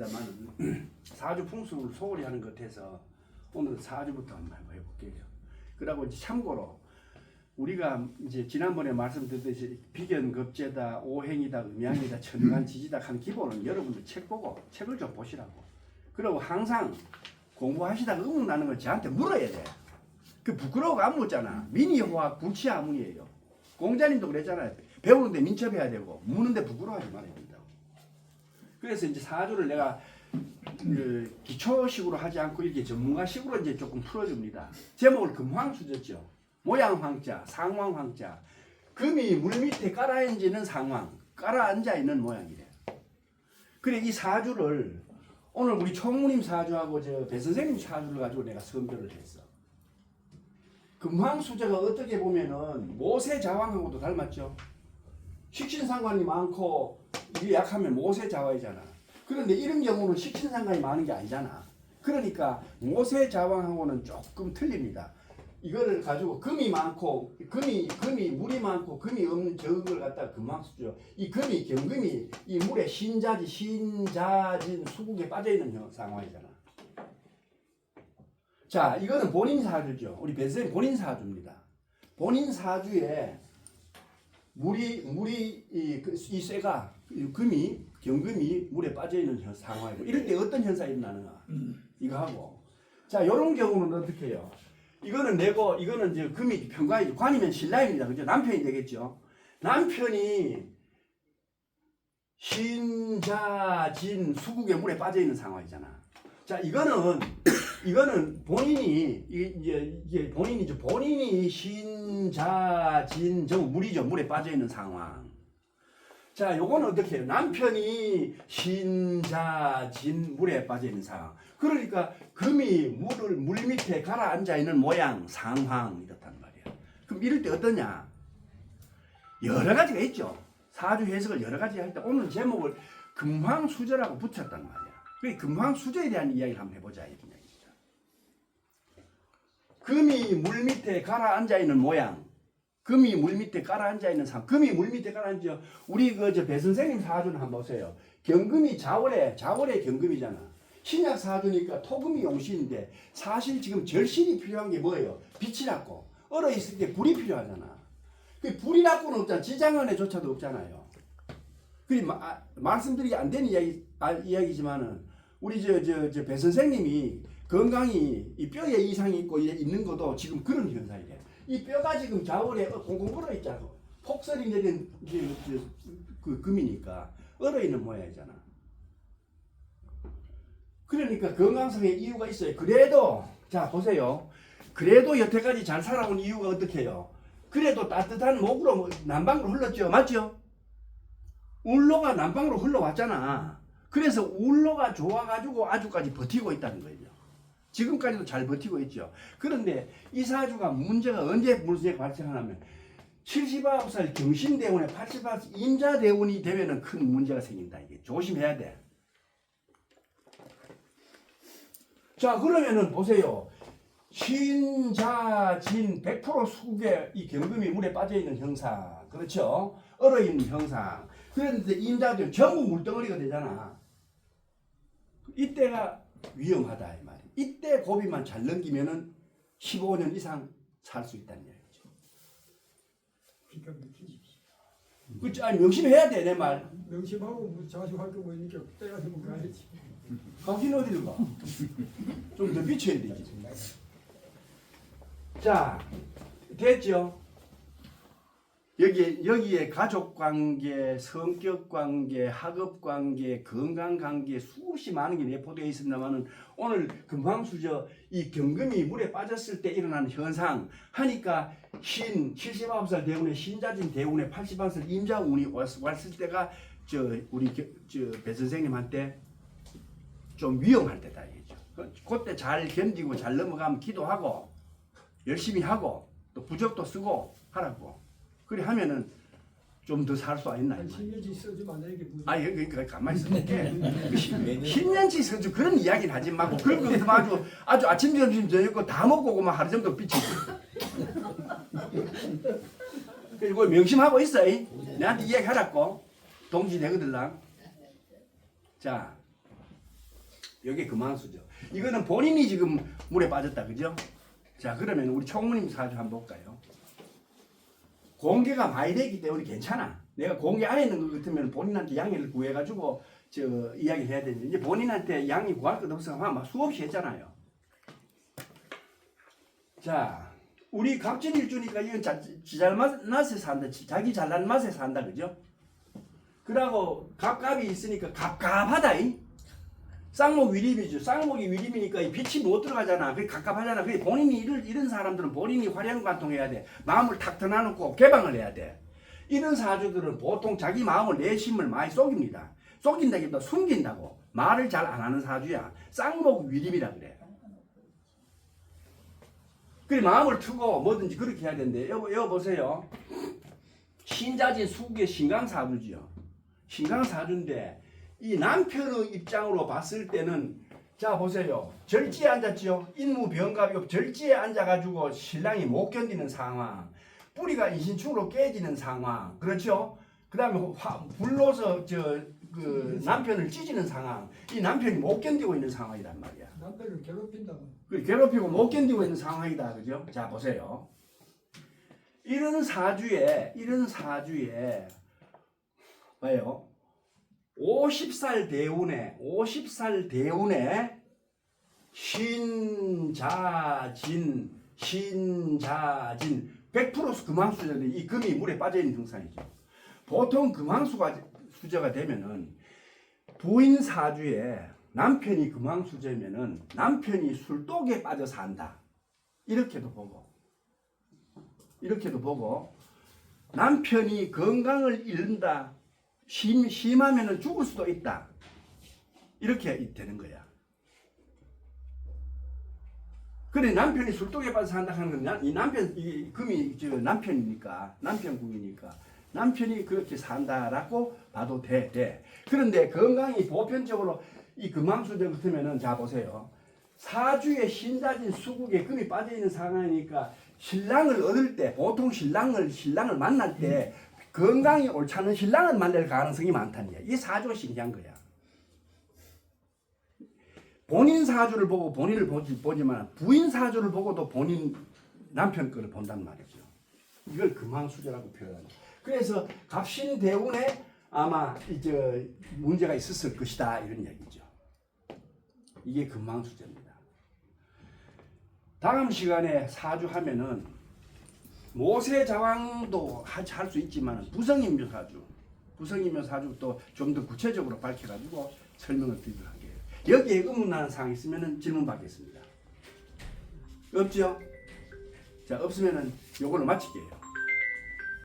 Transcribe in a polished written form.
하겠습니다만 사주 풍수를 소홀히 하는 것 같아서 오늘 사주부터 한번 해볼게요. 그리고 이제 참고로 우리가 이제 지난번에 말씀드렸듯이 비견급제다, 오행이다, 음양이다, 천간, 지지다 한 기본은 여러분들 책 보고 책을 좀 보시라고. 그리고 항상 공부하시다가 의문 나는 걸 저한테 물어야 돼. 그 부끄러워가 안 묻잖아. 민의화학 불치화문이에요. 공자님도 그랬잖아요. 배우는데 민첩해야 되고 묻는데 부끄러워하지 말아야 된다고. 그래서 이제 사주를 내가 그 기초식으로 하지 않고 이렇게 전문가식으로 이제 조금 풀어줍니다. 제목을 금황수졌죠. 모양 황자, 상황 황자. 금이 물 밑에 깔아앉는 상황, 깔아앉아 있는 모양이래. 그래 이 사주를 오늘 우리 총무님 사주하고 저 배 선생님 사주를 가지고 내가 선별을 했어. 금황수저가 어떻게 보면은 모세자왕하고도 닮았죠. 식신상관이 많고 이게 약하면 모세자와이잖아. 그런데 이런 경우는 식신상관이 많은 게 아니잖아. 그러니까 모세자왕하고는 조금 틀립니다. 이거를 가지고 금이 많고 금이 물이 많고 금이 없는 적은 걸 갖다가 금황수죠. 이 금이 경금이 이 물에 신자진 수국에 빠져 있는 상황이잖아. 자, 이거는 본인 사주죠. 우리 배 선생님 본인 사주입니다. 본인 사주에 물이 이 쇠가 금이 경금이 물에 빠져 있는 상황이고 이럴 때 어떤 현상이 일어나는가? 이거 하고 자, 이런 경우는 어떻게 해요? 이거는 내고 이거는 이제 금이 편관이 관이면 신라입니다. 그죠? 남편이 되겠죠. 남편이 신자진 수국에 물에 빠져 있는 상황이잖아. 자, 이거는 본인이 이게 본인이 신자진 저 물이죠. 물에 빠져 있는 상황. 자, 요거는 어떻게 해요? 남편이 신자진 물에 빠져 있는 상황. 그러니까 금이 물 밑에 가라앉아 있는 모양, 상황 이렇단 말이야. 그럼 이럴 때 어떠냐? 여러 가지가 있죠. 사주 해석을 여러 가지 할 때 오늘 제목을 금황수저라고 붙였단 말이야. 그 금황수저에 대한 이야기를 한번 해보자 이런 이야기죠. 금이 물 밑에 가라앉아 있는 모양, 금이 물 밑에 가라앉아 있는 상황. 금이 물 밑에 가라앉아. 우리 배 선생님 사주는 한번 보세요. 경금이 자월에 경금이잖아. 신약 사주니까 토금이 용신인데 사실 지금 절실히 필요한 게 뭐예요? 빛이라고. 얼어 있을 때 불이 필요하잖아. 그 불이라고는 없잖아. 지장언에조차도 없잖아요. 그 말씀드리기 안 되는 이야기지만은 우리 배 선생님이 건강이 이 뼈에 이상이 있고 있는 것도 지금 그런 현상이래. 이 뼈가 지금 자월에 공공 얼어 있잖아. 폭설이 내린 그 금이니까 얼어 있는 모양이잖아. 그러니까 건강상의 이유가 있어요. 그래도 자 보세요. 그래도 여태까지 잘 살아온 이유가 어떻게 해요? 그래도 따뜻한 목으로 남방으로 흘렀죠. 맞죠? 울로가 남방으로 흘러왔잖아. 그래서 울로가 좋아가지고 아주까지 버티고 있다는 거예요. 지금까지도 잘 버티고 있죠. 그런데 이 사주가 문제가 언제 발생하냐면 79살 경신대운에 88살 임자대운이 되면은 큰 문제가 생긴다. 이게 조심해야 돼. 자, 그러면은 보세요. 신자진 100% 수국에 이 경금이 물에 빠져 있는 형상. 그렇죠? 얼어 있는 형상. 그런데 임자들 전부 물덩어리가 되잖아. 이때가 위험하다 이 말이야. 이때 고비만 잘 넘기면은 15년 이상 살 수 있다는 얘기죠. 그렇죠. 아니 명심해야 돼 내 말. 명심하고 자주 활동 보니까 때가 되면 가야지. 가긴 어디를 가? 좀 더 비춰야 되지. 자, 됐죠? 여기에 가족관계, 성격관계, 학업관계, 건강관계 수없이 많은 게 내포되어 있습니다만은 오늘 금황수저 이 경금이 물에 빠졌을 때 일어나는 현상 하니까 79살 대운에 신자진 대운에 81살 임자운이 왔을 때가 우리 배 선생님한테 좀 위험할 때다 이죠. 그때 잘 견디고 잘 넘어가면 기도하고 열심히 하고 또 부적도 쓰고 하라고. 그래 하면은 좀 더 살 수 있나? 10년치 써주면 안 되게 무슨? 아, 그러니까 가만히 있어볼게. 10년치 써주 그런 이야기는 하지 말고 그런 거 아주 아침 점심 저녁 다 먹고 그만 하루 정도 삐치지. 그리고 명심하고 있어. 내한테 이야기하라고. 동지 되거들랑. 자, 이게 금왕수죠. 이거는 본인이 지금 물에 빠졌다, 그죠? 자, 그러면 우리 총무님 사주 한번 볼까요? 공개가 많이 되기 때문에 괜찮아. 내가 공개 안에 있는 것 같으면 본인한테 양해를 구해가지고 이야기를 해야 되는데 이제 본인한테 양해 구할 것 없어서 막 수없이 했잖아요. 자, 우리 갑진일주니까 이건 지 잘난 맛에 산다. 자기 잘난 맛에 산다, 그죠? 그러고 갑갑이 있으니까 갑갑하다. 쌍목 위림이죠. 쌍목이 위림이니까 이 빛이 못 들어가잖아. 그게 갑갑하잖아. 그게 본인이 이런 사람들은 본인이 활용관통해야 돼. 마음을 탁 터놔놓고 개방을 해야 돼. 이런 사주들은 보통 자기 마음을 내심을 많이 속입니다. 속인다기보다 숨긴다고. 말을 잘 안 하는 사주야. 쌍목 위림이라 그래. 그래 마음을 트고 뭐든지 그렇게 해야 되는데 여보 보세요. 신자진 수국의 신강사주지요. 신강사주인데 이 남편의 입장으로 봤을 때는 자 보세요. 절지에 앉았지요. 인무병갑이고 절지에 앉아가지고 신랑이 못 견디는 상황. 뿌리가 인신충으로 깨지는 상황. 그렇죠? 그 다음에 불로서 그 남편을 찢는 상황. 이 남편이 못 견디고 있는 상황이란 말이야. 남편을 괴롭힌다. 괴롭히고 못 견디고 있는 상황이다. 그죠? 자 보세요. 이런 사주에 뭐예요? 50살 대운에 신자진 100% 금왕수자인데 이 금이 물에 빠져있는 증상이죠. 보통 금왕수자가 되면은 부인 사주에 남편이 금왕수자면은 남편이 술독에 빠져 산다. 이렇게도 보고 남편이 건강을 잃는다. 심하면은 죽을 수도 있다. 이렇게 되는 거야. 그래 남편이 술독에 빠져 산다 하는 건 이 금이 남편이니까 남편궁이니까 남편이 그렇게 산다라고 봐도 돼. 그런데 건강이 보편적으로 이 금왕수자 같으면은 자 보세요. 사주에 신자진 수국에 금이 빠져 있는 상황이니까 신랑을 얻을 때 보통 신랑을 만날 때 건강이 옳지 않은 신랑을 만날 가능성이 많다는 거야. 이 사주가 신기한 거야. 본인 사주를 보고 본인을 보지만 부인 사주를 보고도 본인 남편 거를 본단 말이죠. 이걸 금왕수자라고 표현하죠. 그래서 갑신대운에 아마 이제 문제가 있었을 것이다 이런 얘기죠. 이게 금왕수자입니다. 다음 시간에 사주 하면은 모세자왕도 할 수 있지만 부성인묘 사주 또 좀 더 구체적으로 밝혀가지고 설명을 드리도록 할게요. 여기에 의문나는 사항이 있으면 질문 받겠습니다. 없죠? 자 없으면은 요걸로 마칠게요.